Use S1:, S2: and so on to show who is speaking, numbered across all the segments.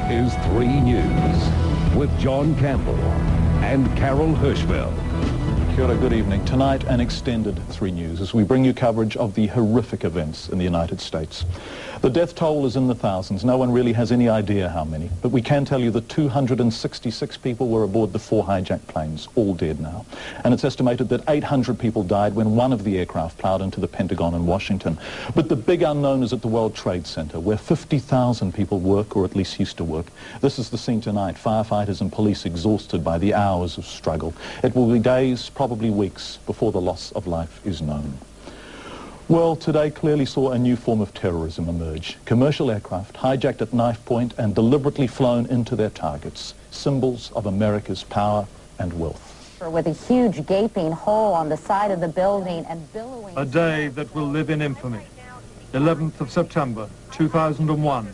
S1: is 3 News with John Campbell and Carol Hirschfeld.
S2: Kia ora, good evening. Tonight, an extended 3 News as we bring you coverage of the horrific events in the United States. The death toll is in the thousands. No one really has any idea how many, but we can tell you that 266 people were aboard the 4 hijacked planes, all dead now. And it's estimated that 800 people died when one of the aircraft plowed into the Pentagon in Washington. But the big unknown is at the World Trade Center, where 50,000 people work, or at least used to work. This is the scene tonight, firefighters and police exhausted by the hours of struggle. It will be days, probably weeks, before the loss of life is known. Well, today clearly saw a new form of terrorism emerge. Commercial aircraft hijacked at knife point and deliberately flown into their targets, symbols of America's power and wealth.
S3: With a huge gaping hole on the side of the building and billowing...
S4: A day that will live in infamy. 11th of September, 2001,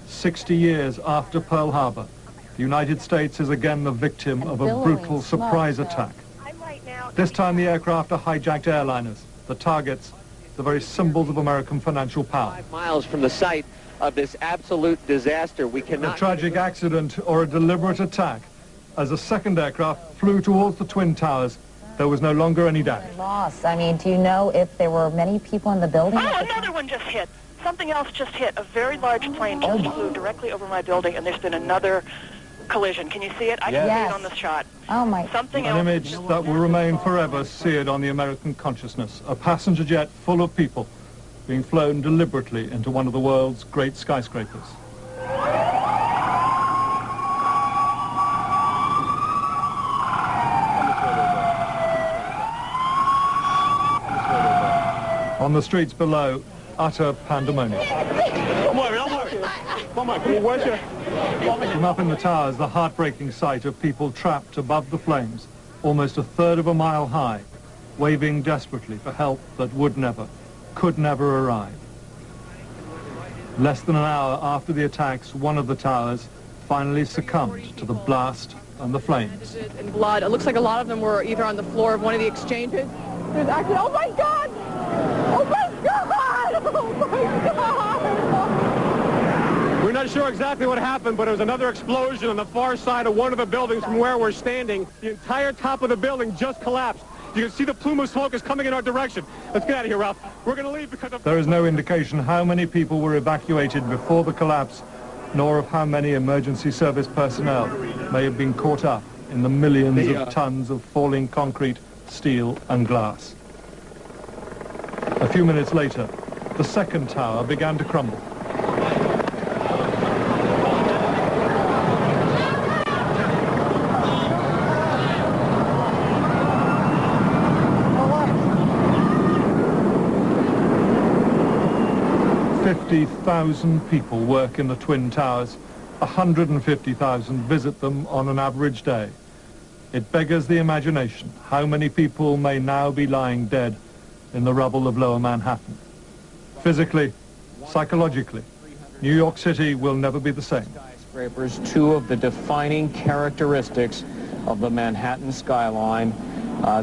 S4: 60 years after Pearl Harbor, the United States is again the victim of a brutal surprise attack. This time the aircraft are hijacked airliners, the targets, the very symbols of American financial power.
S5: 5 miles from the site of this absolute disaster, we cannot...
S4: A tragic accident or a deliberate attack. As a second aircraft flew towards the Twin Towers, there was no longer any damage.
S3: Lost. I mean, do you know if there were many people in the building?
S6: Oh, another one just hit. Something else just hit. A very large plane just flew directly over my building, and there's been another collision. Can you see it? I can see it on the shot.
S3: Oh my.
S6: Something
S4: An
S6: else.
S4: image that will remain forever seared on the American consciousness. A passenger jet full of people being flown deliberately into one of the world's great skyscrapers. On the streets below, utter pandemonium. From up in the towers, the heartbreaking sight of people trapped above the flames, almost a third of a mile high, waving desperately for help that would never, could never arrive. Less than an hour after the attacks, one of the towers finally succumbed to the blast and the flames.
S7: In blood. It looks like a lot of them were either on the floor of one of the exchanges. There's actually, oh my God! Oh my God! Oh my God!
S8: We're not sure exactly what happened, but it was another explosion on the far side of one of the buildings from where we're standing. The entire top of the building just collapsed. You can see the plume of smoke is coming in our direction. Let's get out of here, Ralph. We're going to leave because of...
S4: There is no indication how many people were evacuated before the collapse, nor of how many emergency service personnel may have been caught up in the millions of tons of falling concrete, steel and glass. A few minutes later, the second tower began to crumble. "50,000 people work in the Twin Towers. 150,000 visit them on an average day. It beggars the imagination how many people may now be lying dead in the rubble of Lower Manhattan. Physically, psychologically, New York City will never be the same."
S9: Skyscrapers, 2 of the defining characteristics of the Manhattan skyline.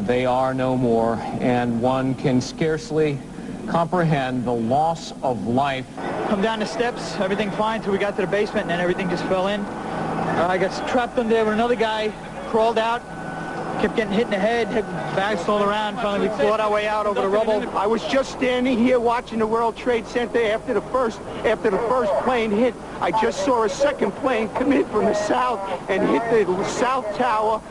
S9: They are no more, and one can scarcely comprehend the loss of life.
S10: Come down the steps, everything fine till we got to the basement, and then everything just fell in. I got trapped under there with another guy, crawled out, kept getting hit in the head, had bags all around. Finally, we fought our way out over the rubble.
S11: I was just standing here watching the World Trade Center after the first plane hit. I just saw a second plane come in from the south and hit the south tower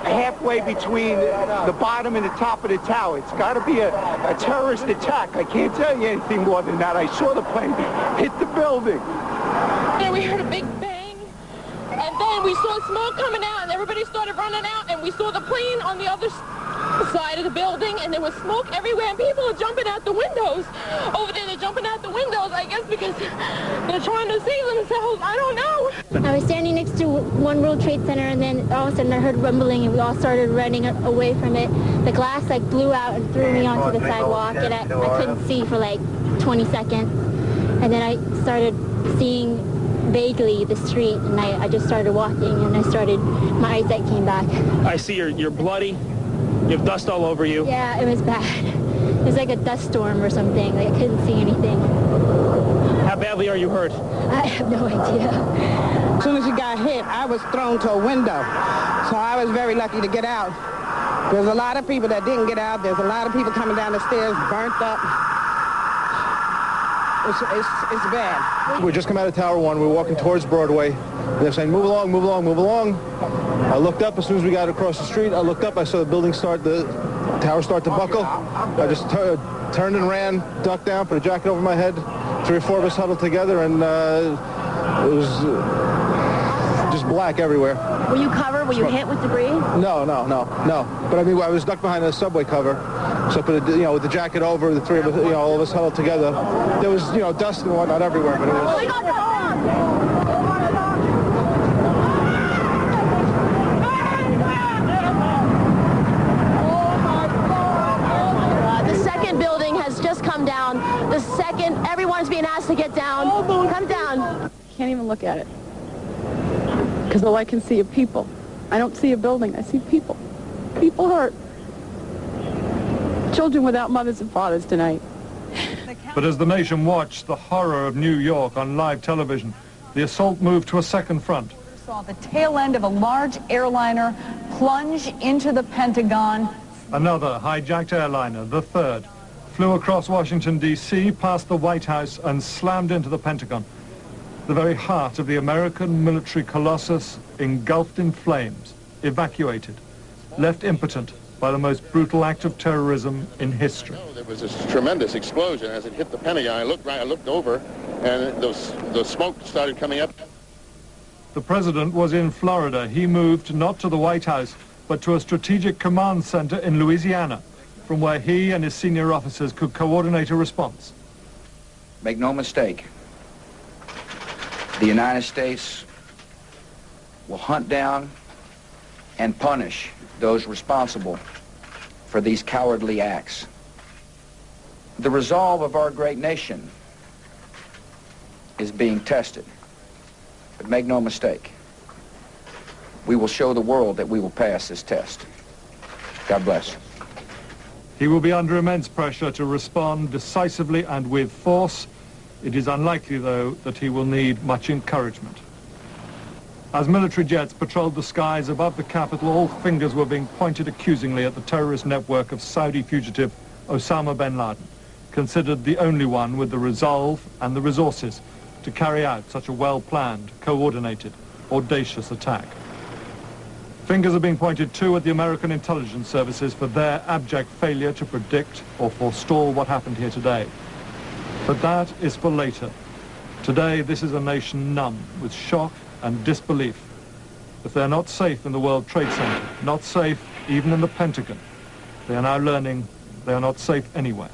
S11: halfway between the bottom and the top of the tower. It's got to be a terrorist attack. I can't tell you anything more than that. I saw the plane hit the building.
S7: And we heard a big bang, and then we saw smoke coming out, and everybody started running out, and we saw the plane on the other side of the building, and there was smoke everywhere, and people are jumping out the windows. Over there, they're jumping out the windows, I guess because they're trying to save themselves. I don't know.
S12: I was standing next to One World Trade Center, and then all of a sudden I heard rumbling, and we all started running away from it. The glass like blew out and threw me onto the sidewalk, and I couldn't see for like 20 seconds. And then I started seeing vaguely the street, and I just started walking, and my eyesight came back.
S8: I see you're bloody. You have dust all over you.
S12: Yeah, it was bad. It was like a dust storm or something. Like I couldn't see anything.
S13: How badly are you hurt?
S12: I have no idea.
S14: As soon as he got hit, I was thrown to a window. So I was very lucky to get out. There's a lot of people that didn't get out. There's a lot of people coming down the stairs, burnt up. It's bad.
S15: We just come out of Tower 1. We're walking towards Broadway. They're saying, move along, move along, move along. I looked up as soon as we got across the street. I looked up. I saw the building start, the tower start to buckle. I just turned and ran, ducked down, put a jacket over my head. 3 or 4 of us huddled together, and it was just black everywhere.
S16: Were you covered? Were you hit with debris?
S15: No. But I mean, I was ducked behind a subway cover, so I put with the jacket over. The 3 of us, all of us huddled together. There was, dust and whatnot everywhere, but it was.
S16: Come down. The second everyone's being asked to get down, come down.
S17: Can't even look at it because all I can see are people. I don't see a building. I see people. People hurt. Children without mothers and fathers tonight.
S4: But as the nation watched the horror of New York on live television, the assault moved to a second front.
S18: Saw the tail end of a large airliner plunge into the Pentagon.
S4: Another hijacked airliner, the third, flew across Washington, D.C., past the White House and slammed into the Pentagon. The very heart of the American military colossus engulfed in flames, evacuated, left impotent by the most brutal act of terrorism in history.
S19: There was this tremendous explosion as it hit the Pentagon. I looked over, and the smoke started coming up.
S4: The president was in Florida. He moved not to the White House, but to a strategic command center in Louisiana, from where he and his senior officers could coordinate a response.
S20: Make no mistake, the United States will hunt down and punish those responsible for these cowardly acts. The resolve of our great nation is being tested. But make no mistake, we will show the world that we will pass this test. God bless.
S4: He will be under immense pressure to respond decisively and with force. It is unlikely, though, that he will need much encouragement. As military jets patrolled the skies above the capital, all fingers were being pointed accusingly at the terrorist network of Saudi fugitive Osama bin Laden, considered the only one with the resolve and the resources to carry out such a well-planned, coordinated, audacious attack. Fingers are being pointed too at the American intelligence services for their abject failure to predict or forestall what happened here today. But that is for later. Today, this is a nation numb with shock and disbelief. If they're not safe in the World Trade Center, not safe even in the Pentagon, they are now learning they are not safe anywhere.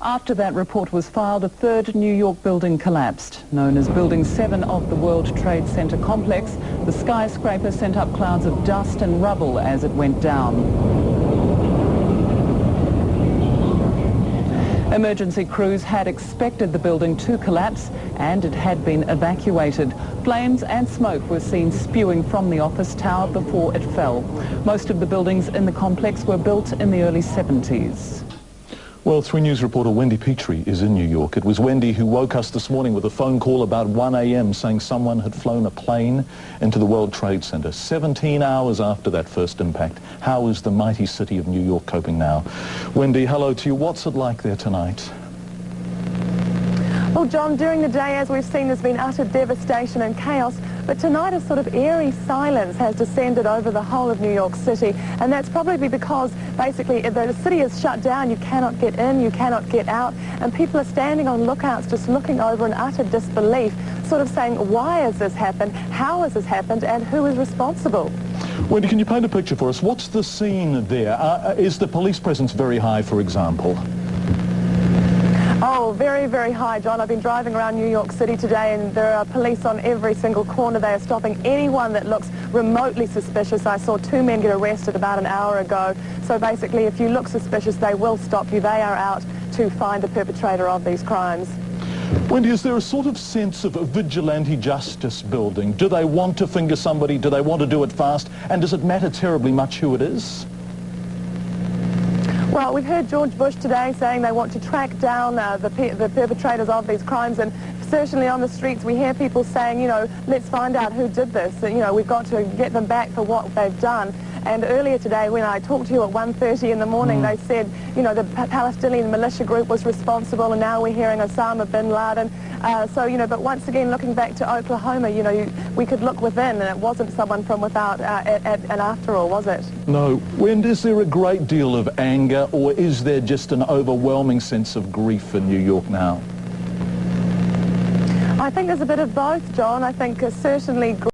S21: After that report was filed, a third New York building collapsed. Known as Building 7 of the World Trade Center complex, the skyscraper sent up clouds of dust and rubble as it went down. Emergency crews had expected the building to collapse and it had been evacuated. Flames and smoke were seen spewing from the office tower before it fell. Most of the buildings in the complex were built in the early 70s.
S2: Well, 3 News reporter Wendy Petrie is in New York. It was Wendy who woke us this morning with a phone call about 1 a.m. saying someone had flown a plane into the World Trade Center 17 hours after that first impact. How is the mighty city of New York coping now? Wendy, hello to you. What's it like there tonight?
S7: Well, John, during the day, as we've seen, there's been utter devastation and chaos. But tonight a sort of eerie silence has descended over the whole of New York City, and that's probably because basically the city is shut down. You cannot get in, you cannot get out, and people are standing on lookouts just looking over in utter disbelief, sort of saying, why has this happened, how has this happened, and who is responsible?
S2: Wendy, can you paint a picture for us? What's the scene there? Is the police presence very high, for example?
S7: Oh, very, very high, John. I've been driving around New York City today and there are police on every single corner. They are stopping anyone that looks remotely suspicious. I saw 2 men get arrested about an hour ago. So basically, if you look suspicious, they will stop you. They are out to find the perpetrator of these crimes.
S2: Wendy, is there a sort of sense of vigilante justice building? Do they want to finger somebody? Do they want to do it fast? And does it matter terribly much who it is?
S7: Well, we've heard George Bush today saying they want to track down the perpetrators of these crimes, and certainly on the streets we hear people saying, you know, let's find out who did this. You know, we've got to get them back for what they've done. And earlier today, when I talked to you at 1:30 in the morning, they said, you know, the Palestinian militia group was responsible, and now we're hearing Osama bin Laden. So, you know, but once again, looking back to Oklahoma, you know, we could look within, and it wasn't someone from without, and after all, was it?
S2: No. Wendy, is there a great deal of anger, or is there just an overwhelming sense of grief in New York now?
S7: I think there's a bit of both, John. I think certainly